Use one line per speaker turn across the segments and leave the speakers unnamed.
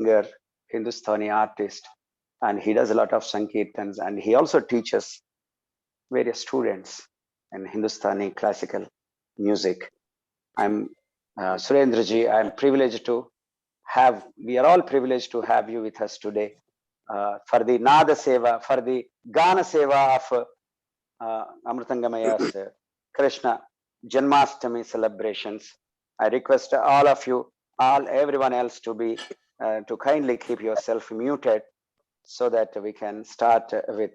singer, Hindustani artist, and he does a lot of Sankirtans, and he also teaches various students in Hindustani classical music. I'm Surendraji. I'm privileged to we are all privileged to have you with us today for the Nada Seva, for the Gana Seva of Amritangamaya's Krishna Janmashtami celebrations. I request all of you, everyone else to kindly keep yourself muted so that we can start with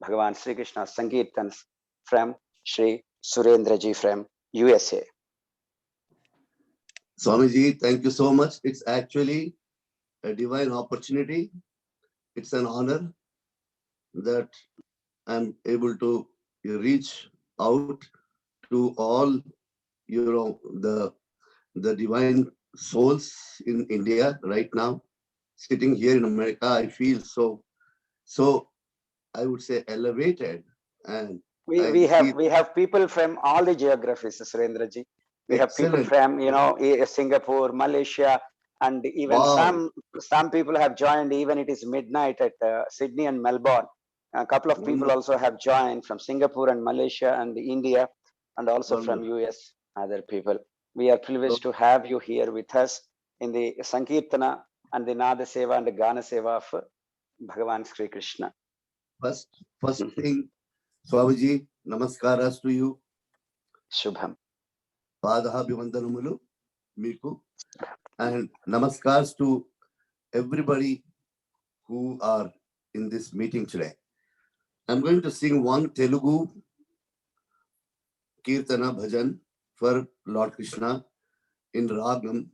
Bhagavan Sri Krishna Sankirtans from Sri Surendraji from USA.
Swamiji, thank you so much. It's actually a divine opportunity. It's an honor that I'm able to reach out to all, the divine souls in India right now. Sitting here in America, I feel so I would say elevated. And
we have people from all the geographies, Surendraji. We have people from Singapore, Malaysia, and even some people have joined. Even it is midnight at Sydney and Melbourne. A couple of people also have joined from Singapore and Malaysia and India, and also from US. Other people. We are privileged to have you here with us in the Sankirtana and the Nada Seva and the Gana Seva of Bhagavan Sri Krishna.
First thing, Swamiji, namaskaras to you.
Shubham.
Padabhivandanamulu, Miku. And namaskars to everybody who are in this meeting today. I'm going to sing one Telugu Kirtana Bhajan for Lord Krishna in Ragam.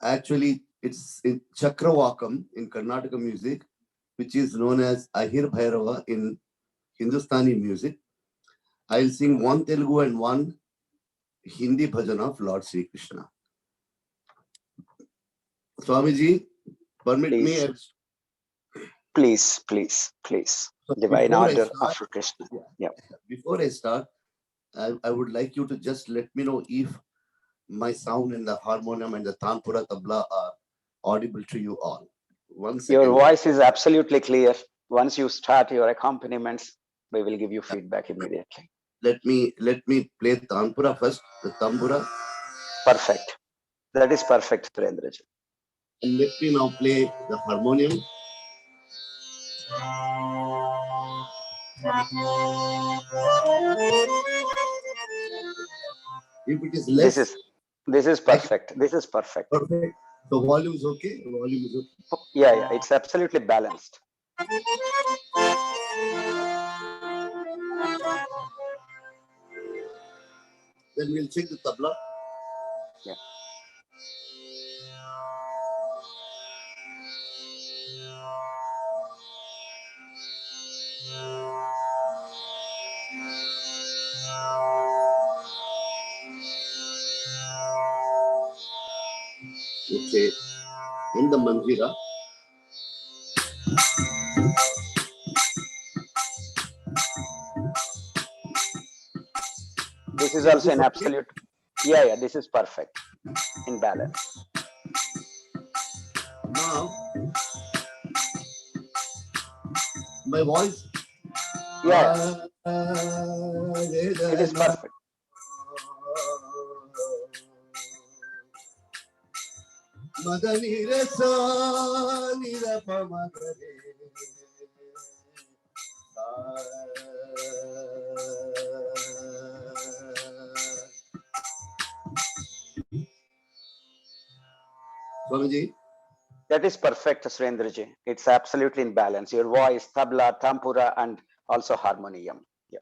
Actually, it's in Chakravakam in Karnataka music, which is known as Ahir Bhairava in Hindustani music. I'll sing one Telugu and one Hindi bhajan of Lord Sri Krishna. Swamiji, permit me.
Please. So divine order of Krishna. Yeah.
Before I start, I would like you to just let me know if my sound and the harmonium and the tanpura tabla are audible to you all. 1 second.
Your voice is absolutely clear. Once you start your accompaniments, we will give you feedback immediately.
Let me play tanpura first, the tambura.
Perfect. That is perfect, Surendraji.
And let me now play the harmonium. If it is less,
this is perfect. This is perfect.
Perfect. The volume is okay. The volume is okay.
Yeah. It's absolutely balanced.
Then we'll check the tabla.
Yeah.
Okay. In the manjira.
This is also an absolute. Yeah. This is perfect. In balance.
Now, my voice.
Yeah. It is perfect.
Swamiji?
That is perfect, Surendraji. It's absolutely in balance. Your voice, tabla, tampura, and also harmonium. Yeah.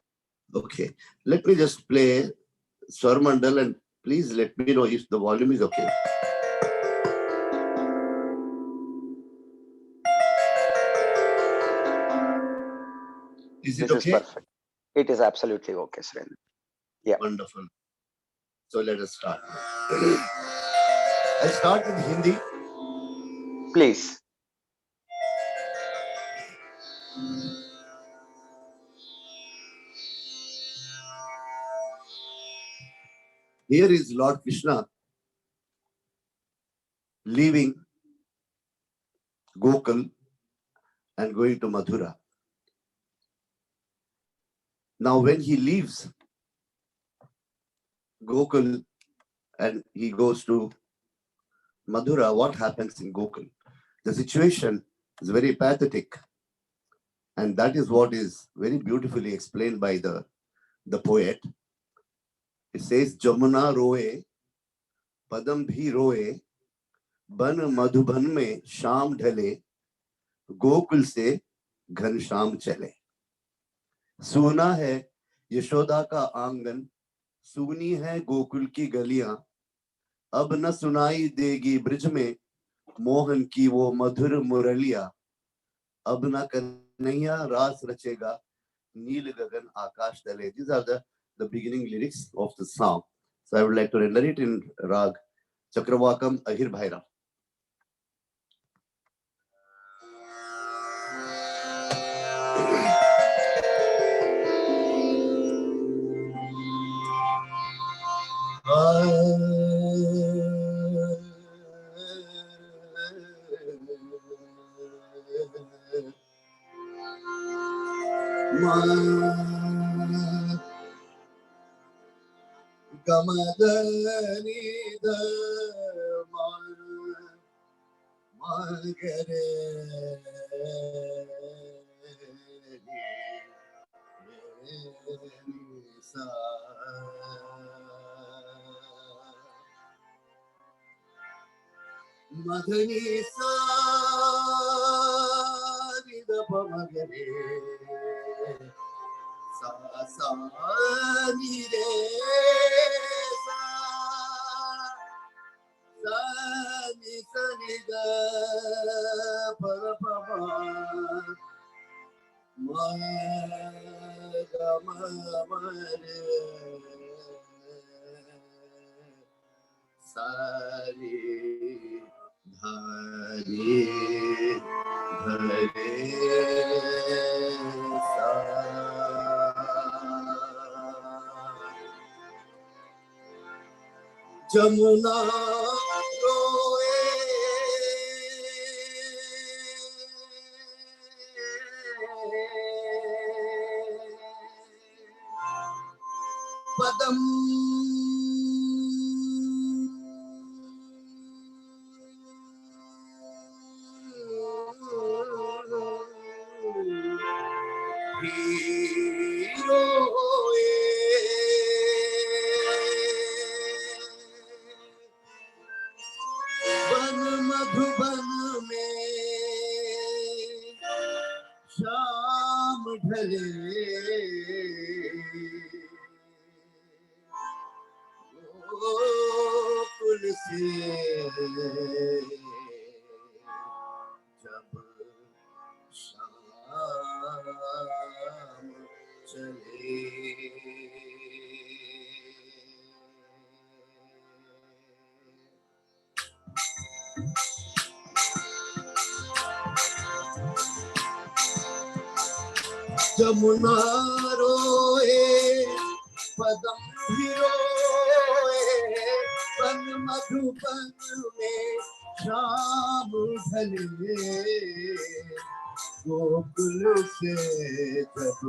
Okay. Let me just play Swarmandal and please let me know if the volume is okay. Is it okay?
Is perfect. It is absolutely okay, Surendra. Yeah.
Wonderful. So let us start. I start with Hindi.
Please.
Here is Lord Krishna leaving Gokul and going to Mathura. Now, when he leaves Gokul and he goes to Mathura, what happens in Gokul? The situation is very pathetic. And that is what is very beautifully explained by the poet. It says, Jamuna roe, padam bhi roe, ban madhuban mein sham dhale, Gokul से घनश्याम चले. सुना है यशोदा का आंगन, सुनी है गोकुल की गलियां, अब न सुनाई देगी ब्रिज में मोहन की वो मधुर मुरलिया, अब न कन्हैया रास रचेगा नील गगन आकाश तले. These are the beginning lyrics of the song. So I would like to render it in Rag Chakravakam Ahir Bhairav. Madhani sa nida pamagare sa sa ni re sa sa ni sa ni da para pama ma ga ma ma re sari Dhare dhare sa. Jamuna roe, padam Madhuban में शाम ढले गोकुल से जब शाम चले. जमुना रोए पदम भी रोए पन मधुबन में शाम ढले गोकुल से जब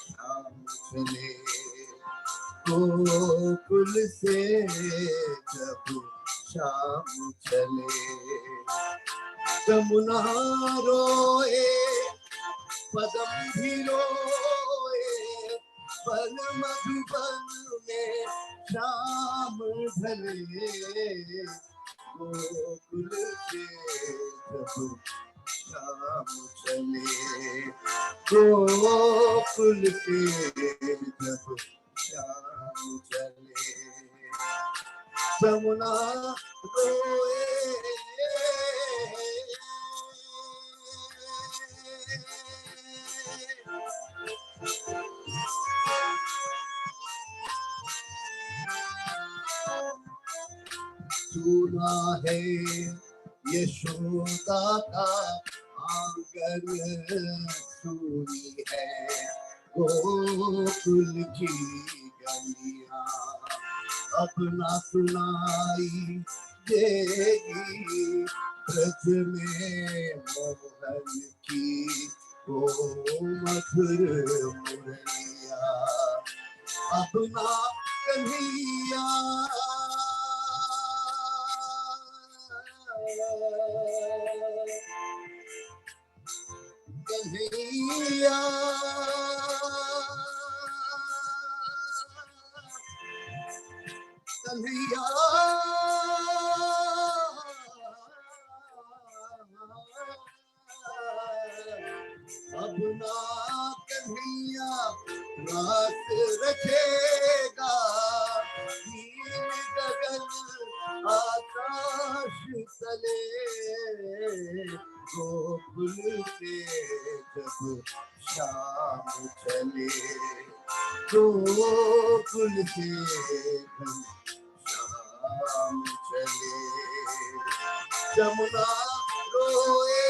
शाम चले गोकुल से जब शाम चले. जमुना रोए पदम भी रोए पन मधुबन में शाम ढले गोकुल से जब शाम चले गोकुल से जब शाम चले. जमुना रोए सुना है यशोदा का आंगन, सुनी है गोकुल की गलियां, अब ना सुनाई बजेगी ब्रज में मोहन की ओ मधुर मुरलिया अपना कन्हैया कन्हैया कन्हैया अपना कन्हैया रात रखेगा नील गगन आकाश तले गोकुल से जब शाम चले गोकुल से जब शाम चले जमुना रोए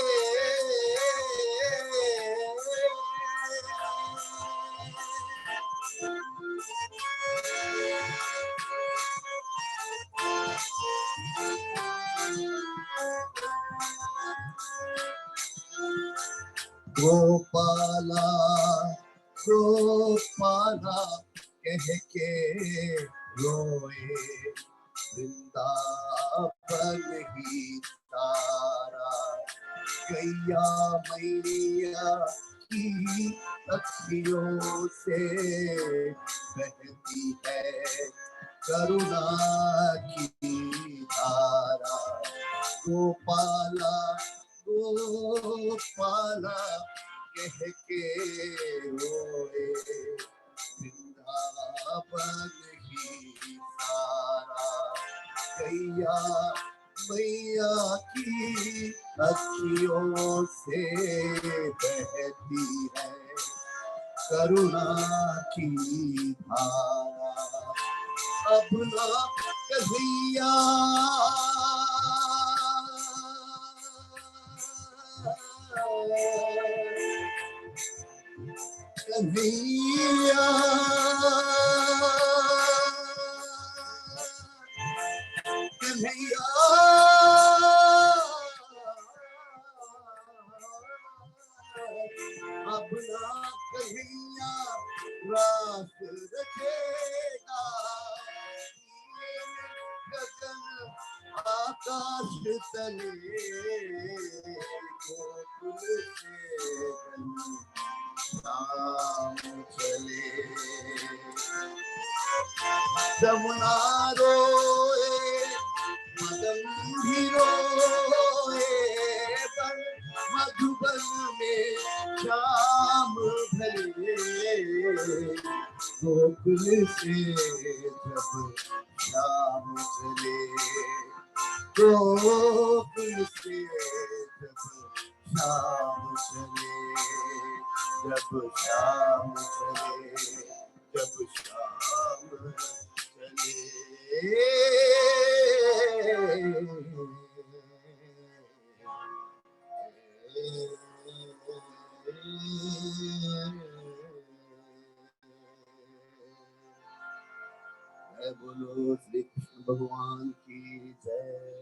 गोपाला गोपाला कह के रोए वृंदावन ही तारा गैया मैया की अखियों से बहती है करुणा की धारा गोपाला गोपाला कह के रोए वृंदावन ही सारा गैया मैया की अखियों से बहती है करुणा की धारा अपना कन्हैया कन्हैया कन्हैया अपना कन्हैया रात रखेगा गगन आकाश तले गोकुल से शाम चले जमुना रोए मदन भी रोए मधुबन में शाम ढले गोकुल से जब शाम चले गोकुल से जब शाम चले जब शाम चले जब शाम चले बोलो श्री कृष्ण भगवान की जय।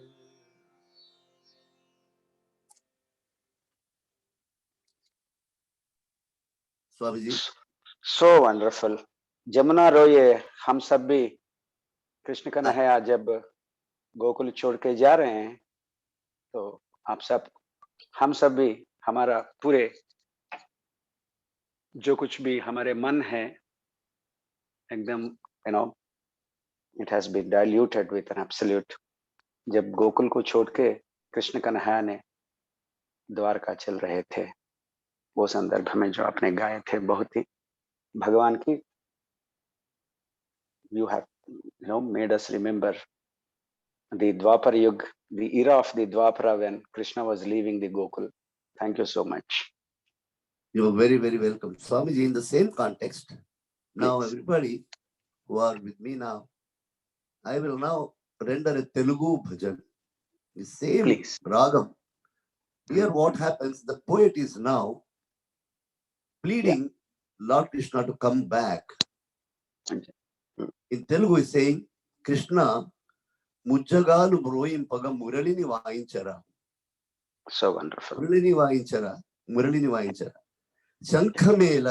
Swami ji
So wonderful. जमुना रोए हम सब भी कृष्ण कन्हैया जब गोकुल छोड़ के जा रहे हैं तो आप सब हम सब भी हमारा पूरे जो कुछ भी हमारे मन है एकदम it has been diluted with an absolute. जब गोकुल को छोड़ के कृष्ण कन्हैया ने द्वारका चल रहे थे वो संदर्भ में जो आपने गाए थे बहुत ही भगवान की you have made us remember the Dwapar Yug, the era of the Dwapara when Krishna was leaving the Gokul. Thank you so much.
You're very, very welcome. Swamiji, in the same context, now
Please.
everybody who are with me now, I will now render a Telugu bhajan. The same
Please.
ragam. Here what happens, the poet is now pleading Lord Krishna to come back. In Telugu is saying, Krishna, ముజ్జగాలు మ్రోయింపగ మురళిని వాయించరా.
So wonderful.
మురళిని వాయించరా. శంఖమేళ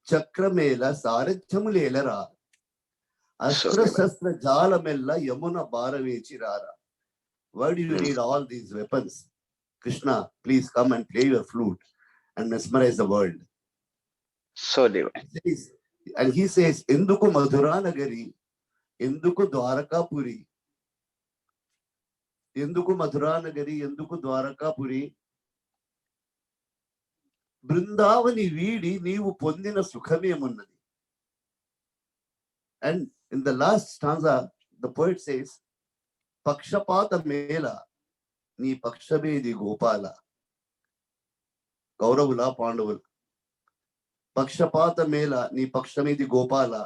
చక్రమేళ సారథ్యములేలరా. అస్త్ర శస్త్ర జాలమెల్ల Yamuna బారవేచిరారా. Why do you need all these weapons? Krishna, please come and play your flute and mesmerize the world.
So divine.
And he says, Enduku Madhuranagari, Enduku Dwarakapuri, Enduku Madhuranagari, Enduku Dwarakapuri, Brindavani Vidi, Neevu Pondina Sukhamemunnadi. And in the last stanza, the poet says, Pakshapata Mela, Ni Pakshabedi Gopala, Kauravula Pandavula. Pakshapata Mela, Ni Pakshamedi Gopala,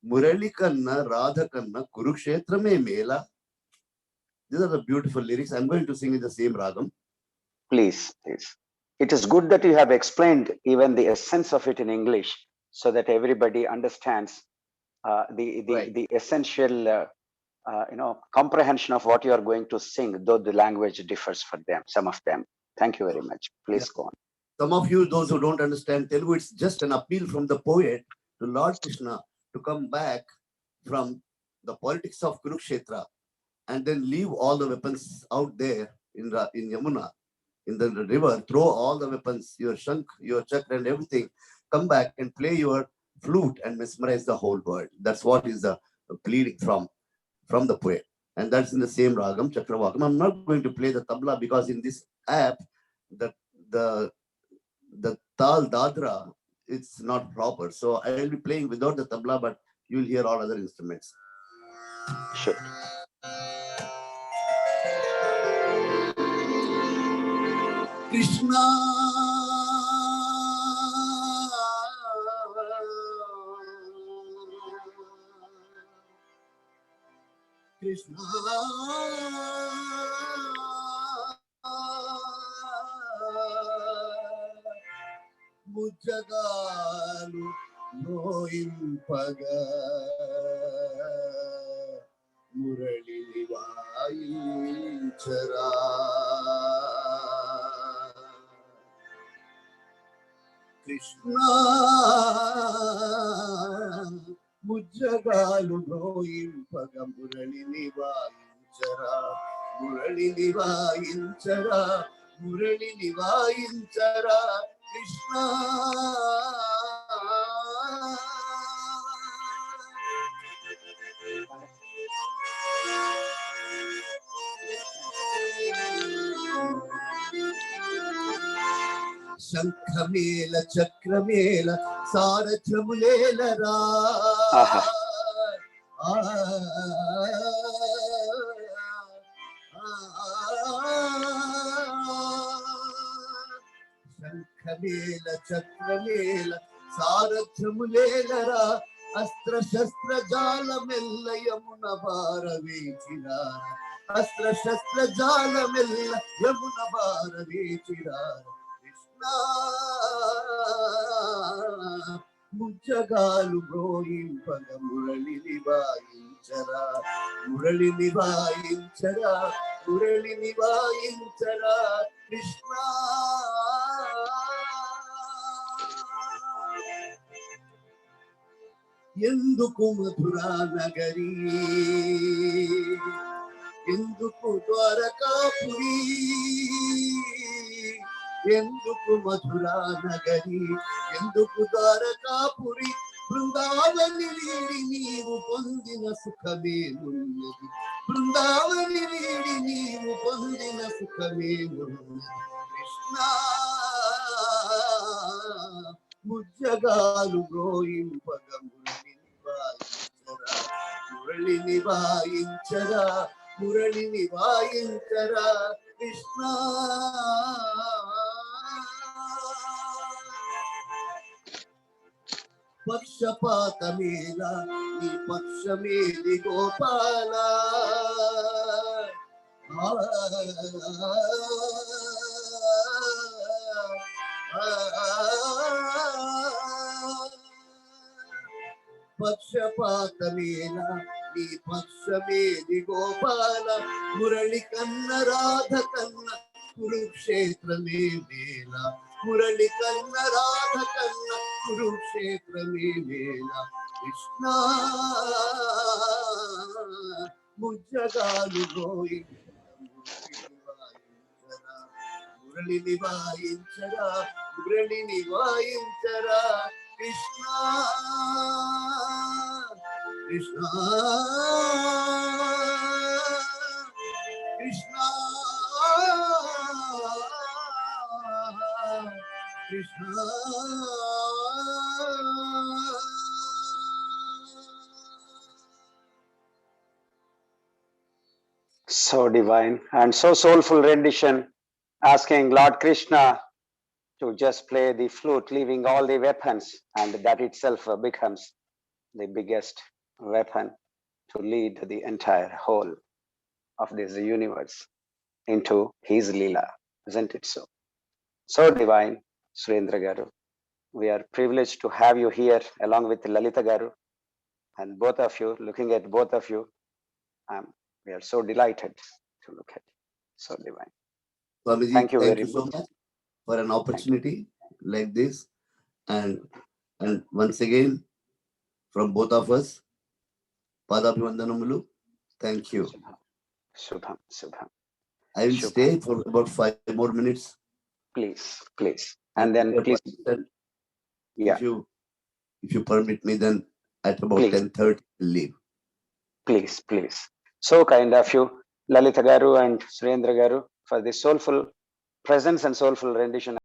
Muralikanna, Radhakanna, Kurukshetrame Mela. These are the beautiful lyrics. I'm going to sing in the same ragam.
Please. It is good that you have explained even the essence of it in English so that everybody understands the essential comprehension of what you are going to sing, though the language differs for them, some of them. Thank you very much. Please go on.
Some of you, those who don't understand Telugu, it's just an appeal from the poet to Lord Krishna to come back from the politics of Kurukshetra and then leave all the weapons out there in Yamuna, in the river, throw all the weapons, your shankh, your chakra and everything, come back and play your flute and mesmerize the whole world. That's what is the pleading from the poet. And that's in the same ragam, Chakravakam. I'm not going to play the tabla because in this app, the tal dadra, it's not proper. So I will be playing without the tabla, but you'll hear all other instruments.
Sure.
Krishna, Krishna, Mujjagalu Noimpaga Murali Vainchara. Krishna, Mujjagalu Noimpaga Murali Vainchara, Murali Vainchara, Murali Vainchara. Krishna, Shankhamela, Chakramela, Sarathamulela. Shankhamela, Chakramela, Sarathamulela. Astra Shastra Jalamella Yamuna Bharavechirara. Astra Shastra Jalamella Yamuna Bharavechirara. Krishna, Mujjagalu Broyimpaga Murali Vainchara, Murali Vainchara, Murali Vainchara. Krishna, Enduku Madhuranagari, Enduku Dwarakapuri, Enduku Madhuranagari, Enduku Dwarakapuri, Brindavani Vidi Neevu Pondina Sukhamemunnadi, Brindavani Vidi Neevu Pondina Sukhamemunnadi. Krishna, Mujjagalu Broyimpaga Murali Vainchara, Murali Vainchara. Krishna, Pakshapata Mela, Ni Pakshamedi Gopala. Pakshapata Mela, నీ పక్షమేది గోపాల మురళి కన్న రాధ కన్న కురుక్షేత్రమే మేల మురళి కన్న రాధ కన్న కురుక్షేత్రమే మేల కృష్ణ ముజ్జగాలు గోయి మురళిని వాయించరా మురళిని వాయించరా Krishna Krishna Krishna Krishna
So divine and so soulful rendition, asking Lord Krishna to just play the flute, leaving all the weapons, and that itself becomes the biggest weapon to lead the entire whole of this universe into his Leela. Isn't it so? So divine, Surendra Garu. We are privileged to have you here along with Lalita Garu, and both of you, looking at both of you, we are so delighted to look at. So divine.
Swamiji,
Thank you
thank
very
you so much for an opportunity like this. And once again, from both of us, Padabhivandanamulu, thank you.
Shubham, Shubham.
I will
Shubham.
stay for about 5 more minutes.
Please, please. And then please, yeah,
If you permit me, then at about
Please.
10:30, I'll leave.
please, please. So kind of you, Lalita Garu and Surendra Garu, for this soulful presence and soulful rendition.